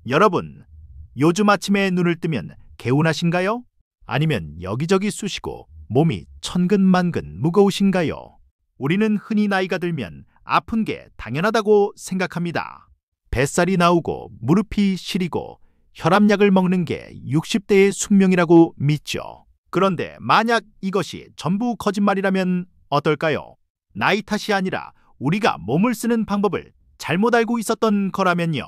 여러분, 요즘 아침에 눈을 뜨면 개운하신가요? 아니면 여기저기 쑤시고 몸이 천근만근 무거우신가요? 우리는 흔히 나이가 들면 아픈 게 당연하다고 생각합니다. 뱃살이 나오고 무릎이 시리고 혈압약을 먹는 게 60대의 숙명이라고 믿죠. 그런데 만약 이것이 전부 거짓말이라면 어떨까요? 나이 탓이 아니라 우리가 몸을 쓰는 방법을 잘못 알고 있었던 거라면요.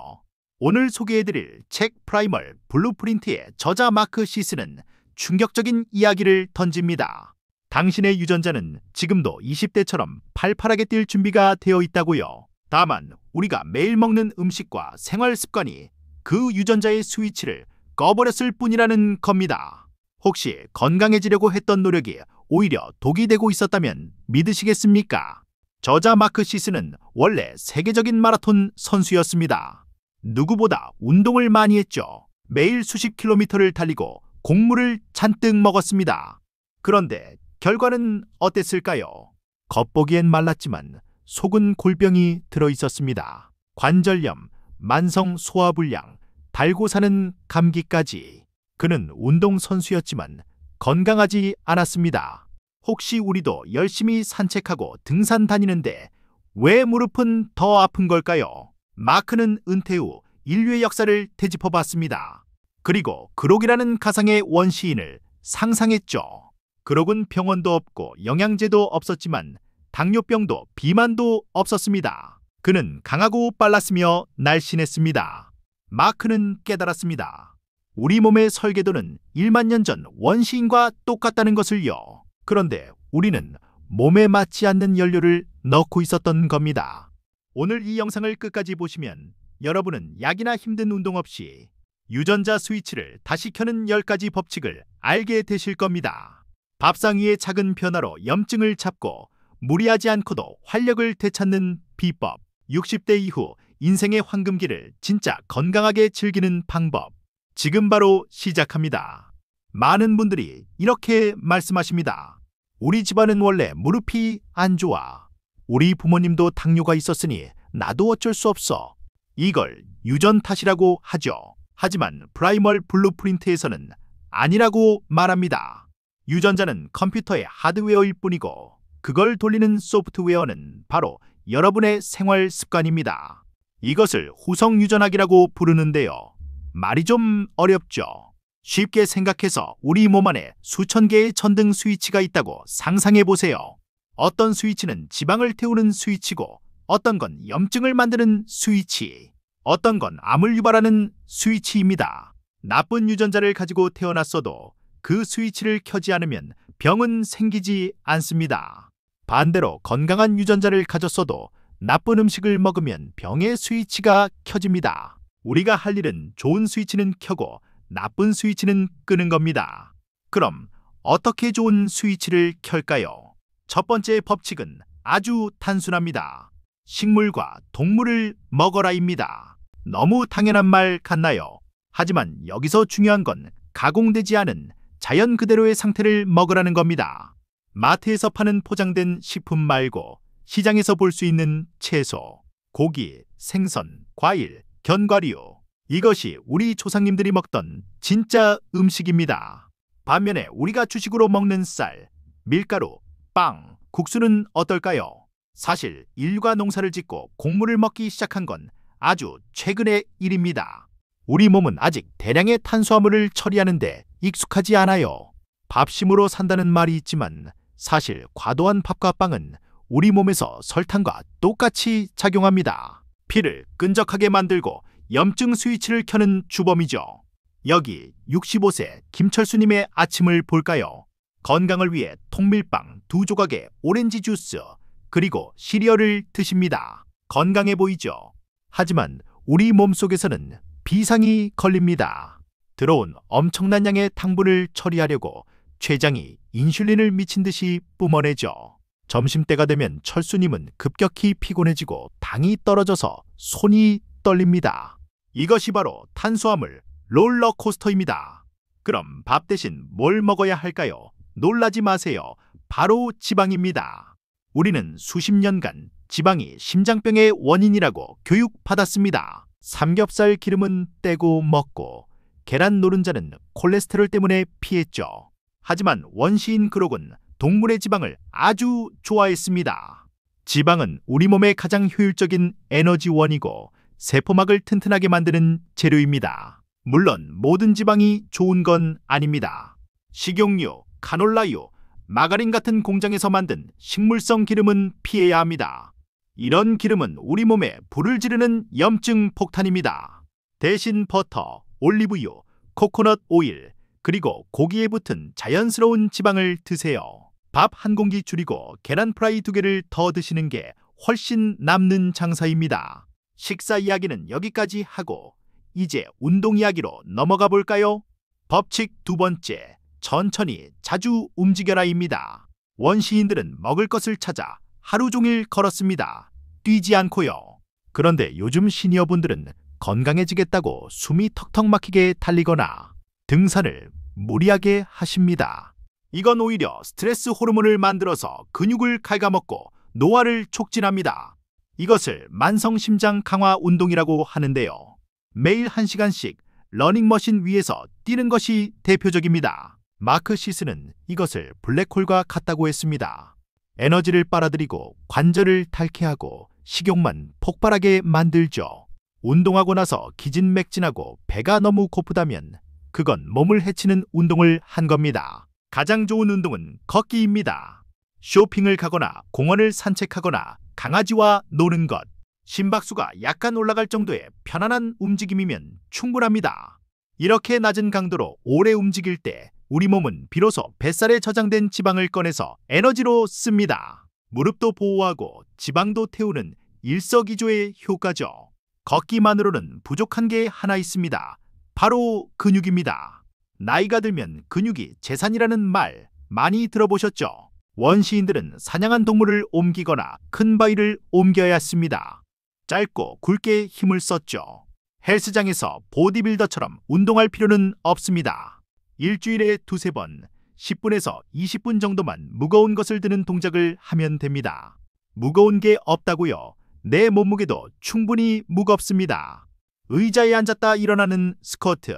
오늘 소개해드릴 책 프라이멀 블루프린트의 저자 마크 시스는 충격적인 이야기를 던집니다. 당신의 유전자는 지금도 20대처럼 팔팔하게 뛸 준비가 되어 있다고요. 다만 우리가 매일 먹는 음식과 생활 습관이 그 유전자의 스위치를 꺼버렸을 뿐이라는 겁니다. 혹시 건강해지려고 했던 노력이 오히려 독이 되고 있었다면 믿으시겠습니까? 저자 마크 시스는 원래 세계적인 마라톤 선수였습니다. 누구보다 운동을 많이 했죠. 매일 수십 킬로미터를 달리고 곡물을 잔뜩 먹었습니다. 그런데 결과는 어땠을까요? 겉보기엔 말랐지만 속은 골병이 들어있었습니다. 관절염, 만성 소화불량, 달고 사는 감기까지. 그는 운동선수였지만 건강하지 않았습니다. 혹시 우리도 열심히 산책하고 등산 다니는데 왜 무릎은 더 아픈 걸까요? 마크는 은퇴 후 인류의 역사를 되짚어봤습니다. 그리고 그록이라는 가상의 원시인을 상상했죠. 그록은 병원도 없고 영양제도 없었지만 당뇨병도 비만도 없었습니다. 그는 강하고 빨랐으며 날씬했습니다. 마크는 깨달았습니다. 우리 몸의 설계도는 1만 년 전 원시인과 똑같다는 것을요. 그런데 우리는 몸에 맞지 않는 연료를 넣고 있었던 겁니다. 오늘 이 영상을 끝까지 보시면 여러분은 약이나 힘든 운동 없이 유전자 스위치를 다시 켜는 10가지 법칙을 알게 되실 겁니다. 밥상 위의 작은 변화로 염증을 잡고 무리하지 않고도 활력을 되찾는 비법, 60대 이후 인생의 황금기를 진짜 건강하게 즐기는 방법. 지금 바로 시작합니다. 많은 분들이 이렇게 말씀하십니다. 우리 집안은 원래 무릎이 안 좋아. 우리 부모님도 당뇨가 있었으니 나도 어쩔 수 없어. 이걸 유전 탓이라고 하죠. 하지만 프라이멀 블루프린트에서는 아니라고 말합니다. 유전자는 컴퓨터의 하드웨어일 뿐이고 그걸 돌리는 소프트웨어는 바로 여러분의 생활 습관입니다. 이것을 후성 유전학이라고 부르는데요. 말이 좀 어렵죠. 쉽게 생각해서 우리 몸 안에 수천 개의 전등 스위치가 있다고 상상해 보세요. 어떤 스위치는 지방을 태우는 스위치고 어떤 건 염증을 만드는 스위치, 어떤 건 암을 유발하는 스위치입니다. 나쁜 유전자를 가지고 태어났어도 그 스위치를 켜지 않으면 병은 생기지 않습니다. 반대로 건강한 유전자를 가졌어도 나쁜 음식을 먹으면 병의 스위치가 켜집니다. 우리가 할 일은 좋은 스위치는 켜고 나쁜 스위치는 끄는 겁니다. 그럼 어떻게 좋은 스위치를 켤까요? 첫 번째 법칙은 아주 단순합니다. 식물과 동물을 먹어라입니다. 너무 당연한 말 같나요? 하지만 여기서 중요한 건 가공되지 않은 자연 그대로의 상태를 먹으라는 겁니다. 마트에서 파는 포장된 식품 말고 시장에서 볼 수 있는 채소, 고기, 생선, 과일, 견과류. 이것이 우리 조상님들이 먹던 진짜 음식입니다. 반면에 우리가 주식으로 먹는 쌀, 밀가루, 빵, 국수는 어떨까요? 사실 인류가 농사를 짓고 곡물을 먹기 시작한 건 아주 최근의 일입니다. 우리 몸은 아직 대량의 탄수화물을 처리하는데 익숙하지 않아요. 밥심으로 산다는 말이 있지만 사실 과도한 밥과 빵은 우리 몸에서 설탕과 똑같이 작용합니다. 피를 끈적하게 만들고 염증 스위치를 켜는 주범이죠. 여기 65세 김철수님의 아침을 볼까요? 건강을 위해 통밀빵 2조각에 오렌지 주스 그리고 시리얼을 드십니다. 건강해 보이죠? 하지만 우리 몸속에서는 비상이 걸립니다. 들어온 엄청난 양의 당분을 처리하려고 췌장이 인슐린을 미친 듯이 뿜어내죠. 점심때가 되면 철수님은 급격히 피곤해지고 당이 떨어져서 손이 떨립니다. 이것이 바로 탄수화물 롤러코스터입니다. 그럼 밥 대신 뭘 먹어야 할까요? 놀라지 마세요. 바로 지방입니다. 우리는 수십 년간 지방이 심장병의 원인이라고 교육받았습니다. 삼겹살 기름은 떼고 먹고 계란 노른자는 콜레스테롤 때문에 피했죠. 하지만 원시인 그록은 동물의 지방을 아주 좋아했습니다. 지방은 우리 몸의 가장 효율적인 에너지원이고 세포막을 튼튼하게 만드는 재료입니다. 물론 모든 지방이 좋은 건 아닙니다. 식용유, 카놀라유, 마가린 같은 공장에서 만든 식물성 기름은 피해야 합니다. 이런 기름은 우리 몸에 불을 지르는 염증 폭탄입니다. 대신 버터, 올리브유, 코코넛 오일, 그리고 고기에 붙은 자연스러운 지방을 드세요. 밥 한 공기 줄이고 계란 프라이 2개를 더 드시는 게 훨씬 남는 장사입니다. 식사 이야기는 여기까지 하고 이제 운동 이야기로 넘어가 볼까요? 법칙 2번째, 천천히 자주 움직여라입니다. 원시인들은 먹을 것을 찾아 하루 종일 걸었습니다. 뛰지 않고요. 그런데 요즘 시니어분들은 건강해지겠다고 숨이 턱턱 막히게 달리거나 등산을 무리하게 하십니다. 이건 오히려 스트레스 호르몬을 만들어서 근육을 갉아먹고 노화를 촉진합니다. 이것을 만성심장 강화 운동이라고 하는데요. 매일 1시간씩 러닝머신 위에서 뛰는 것이 대표적입니다. 마크 시스는 이것을 블랙홀과 같다고 했습니다. 에너지를 빨아들이고 관절을 탈케하고 식욕만 폭발하게 만들죠. 운동하고 나서 기진맥진하고 배가 너무 고프다면 그건 몸을 해치는 운동을 한 겁니다. 가장 좋은 운동은 걷기입니다. 쇼핑을 가거나 공원을 산책하거나 강아지와 노는 것. 심박수가 약간 올라갈 정도의 편안한 움직임이면 충분합니다. 이렇게 낮은 강도로 오래 움직일 때 우리 몸은 비로소 뱃살에 저장된 지방을 꺼내서 에너지로 씁니다. 무릎도 보호하고 지방도 태우는 일석이조의 효과죠. 걷기만으로는 부족한 게 하나 있습니다. 바로 근육입니다. 나이가 들면 근육이 재산이라는 말 많이 들어보셨죠? 원시인들은 사냥한 동물을 옮기거나 큰 바위를 옮겨야 했습니다. 짧고 굵게 힘을 썼죠. 헬스장에서 보디빌더처럼 운동할 필요는 없습니다. 일주일에 2~3번 10분에서 20분 정도만 무거운 것을 드는 동작을 하면 됩니다. 무거운 게 없다고요? 내 몸무게도 충분히 무겁습니다. 의자에 앉았다 일어나는 스쿼트,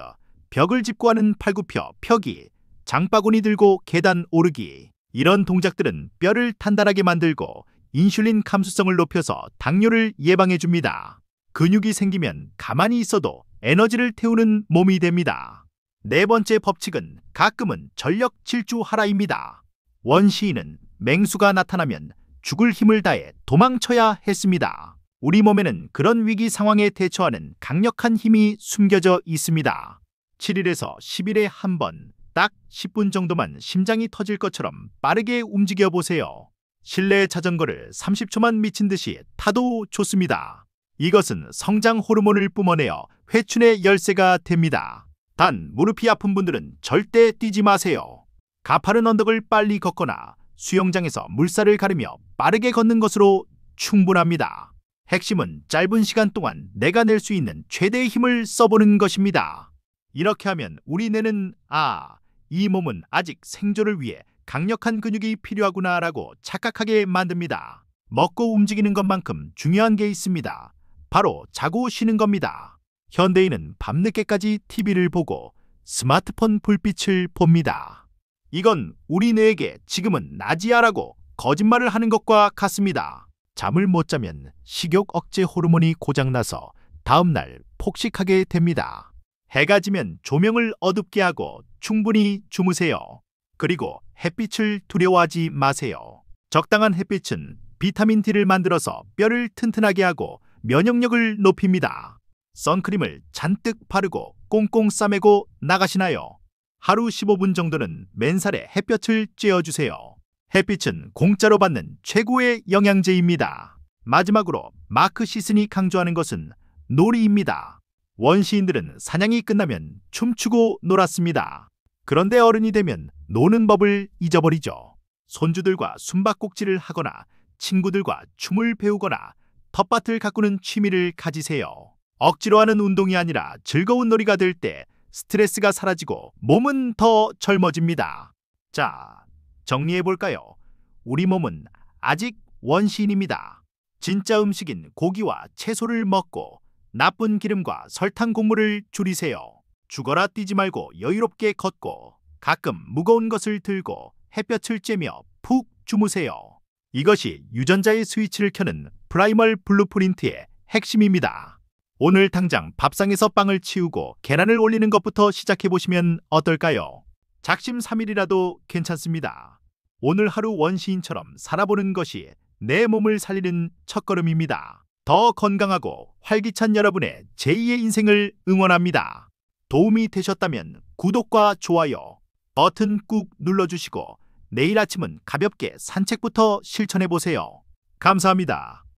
벽을 짚고 하는 팔굽혀 펴기, 장바구니 들고 계단 오르기. 이런 동작들은 뼈를 단단하게 만들고 인슐린 감수성을 높여서 당뇨를 예방해줍니다. 근육이 생기면 가만히 있어도 에너지를 태우는 몸이 됩니다. 네 번째 법칙은 가끔은 전력 질주하라입니다. 원시인은 맹수가 나타나면 죽을 힘을 다해 도망쳐야 했습니다. 우리 몸에는 그런 위기 상황에 대처하는 강력한 힘이 숨겨져 있습니다. 7일에서 10일에 한 번, 딱 10분 정도만 심장이 터질 것처럼 빠르게 움직여 보세요. 실내 자전거를 30초만 미친 듯이 타도 좋습니다. 이것은 성장 호르몬을 뿜어내어 회춘의 열쇠가 됩니다. 단 무릎이 아픈 분들은 절대 뛰지 마세요. 가파른 언덕을 빨리 걷거나 수영장에서 물살을 가르며 빠르게 걷는 것으로 충분합니다. 핵심은 짧은 시간 동안 내가 낼 수 있는 최대의 힘을 써보는 것입니다. 이렇게 하면 우리 뇌는 이 몸은 아직 생존을 위해 강력한 근육이 필요하구나 라고 착각하게 만듭니다. 먹고 움직이는 것만큼 중요한 게 있습니다. 바로 자고 쉬는 겁니다. 현대인은 밤늦게까지 TV를 보고 스마트폰 불빛을 봅니다. 이건 우리 뇌에게 지금은 낮이야라고 거짓말을 하는 것과 같습니다. 잠을 못 자면 식욕 억제 호르몬이 고장나서 다음날 폭식하게 됩니다. 해가 지면 조명을 어둡게 하고 충분히 주무세요. 그리고 햇빛을 두려워하지 마세요. 적당한 햇빛은 비타민 D를 만들어서 뼈를 튼튼하게 하고 면역력을 높입니다. 선크림을 잔뜩 바르고 꽁꽁 싸매고 나가시나요? 하루 15분 정도는 맨살에 햇볕을 쬐어주세요. 햇빛은 공짜로 받는 최고의 영양제입니다. 마지막으로 마크 시슨이 강조하는 것은 놀이입니다. 원시인들은 사냥이 끝나면 춤추고 놀았습니다. 그런데 어른이 되면 노는 법을 잊어버리죠. 손주들과 숨바꼭질을 하거나 친구들과 춤을 배우거나 텃밭을 가꾸는 취미를 가지세요. 억지로 하는 운동이 아니라 즐거운 놀이가 될 때 스트레스가 사라지고 몸은 더 젊어집니다. 자, 정리해볼까요? 우리 몸은 아직 원시인입니다. 진짜 음식인 고기와 채소를 먹고 나쁜 기름과 설탕 곡물을 줄이세요. 죽어라 뛰지 말고 여유롭게 걷고 가끔 무거운 것을 들고 햇볕을 쬐며 푹 주무세요. 이것이 유전자의 스위치를 켜는 프라이멀 블루프린트의 핵심입니다. 오늘 당장 밥상에서 빵을 치우고 계란을 올리는 것부터 시작해보시면 어떨까요? 작심삼일이라도 괜찮습니다. 오늘 하루 원시인처럼 살아보는 것이 내 몸을 살리는 첫걸음입니다. 더 건강하고 활기찬 여러분의 제2의 인생을 응원합니다. 도움이 되셨다면 구독과 좋아요 버튼 꾹 눌러주시고 내일 아침은 가볍게 산책부터 실천해보세요. 감사합니다.